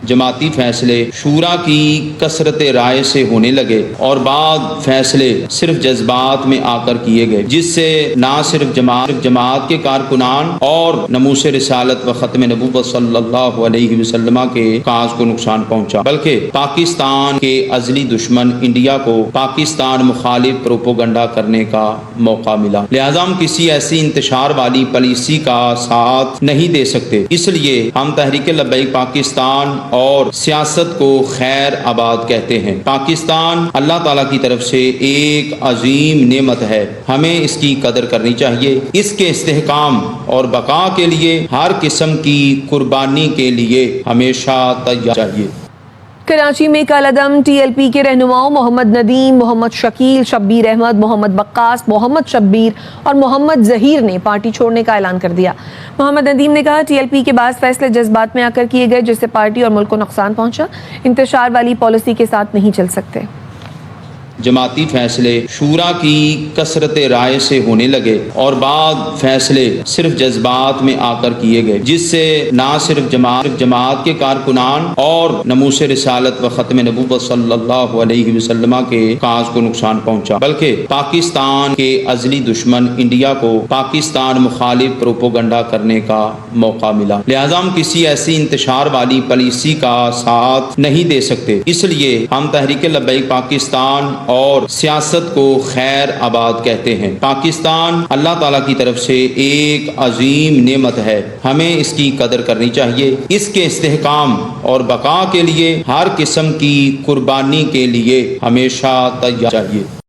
जमाती फैसले शूरा की कसरत राय से होने लगे और बाद फैसले सिर्फ जज्बात में आकर किए गए, जिससे ना सिर्फ जमात के कारकुनान और नमूस रिसालत व ख़त्म नबूवत सल्लल्लाहु अलैहि वसल्लम के काज को नुकसान पहुंचा, बल्कि पाकिस्तान के अज़ली दुश्मन इंडिया को पाकिस्तान मुखालिफ प्रोपोगंडा करने का मौका मिला। लिहाजा हम किसी ऐसी इंतशार वाली पॉलिसी का साथ नहीं दे सकते। इसलिए हम तहरीक लब्बैक पाकिस्तान और सियासत को खैर आबाद कहते हैं। पाकिस्तान अल्लाह ताला की तरफ से एक अजीम नेमत है, हमें इसकी कदर करनी चाहिए। इसके इस्तेहकाम और बका के लिए हर किस्म की कुर्बानी के लिए हमेशा तैयार चाहिए। कराची में कलअदम TLP के रहनुमाओं मोहम्मद नदीम, मोहम्मद शकील, शब्बीर अहमद, मोहम्मद बक्कास, मोहम्मद शब्बीर और मोहम्मद जहीर ने पार्टी छोड़ने का ऐलान कर दिया। मोहम्मद नदीम ने कहा, TLP के बाद फैसले जज्बात में आकर किए गए, जिससे पार्टी और मुल्क को नुकसान पहुंचा। इंतशार वाली पॉलिसी के साथ नहीं चल सकते। जमाती फैसले शूरा की कसरत राय से होने लगे और बाद फैसले सिर्फ जज्बात में आकर किए गए, जिससे ना सिर्फ जमात के कारकुनान और नमूस रिसालत व ख़त्म नबूवत सल्लल्लाहु अलैहि वसल्लम के काज को नुकसान पहुंचा, बल्कि पाकिस्तान के अज़ली दुश्मन इंडिया को पाकिस्तान मुखालिफ प्रोपोगंडा करने का मौका मिला। लिहाजा हम किसी ऐसी इंतशार वाली पॉलिसी का साथ नहीं दे सकते। इसलिए हम तहरीक लब्बैक पाकिस्तान और सियासत को खैर आबाद कहते हैं। पाकिस्तान अल्लाह ताला की तरफ से एक अजीम नेमत है, हमें इसकी कदर करनी चाहिए। इसके इस्तेहकाम और बका के लिए हर किस्म की कुर्बानी के लिए हमेशा तैयार चाहिए।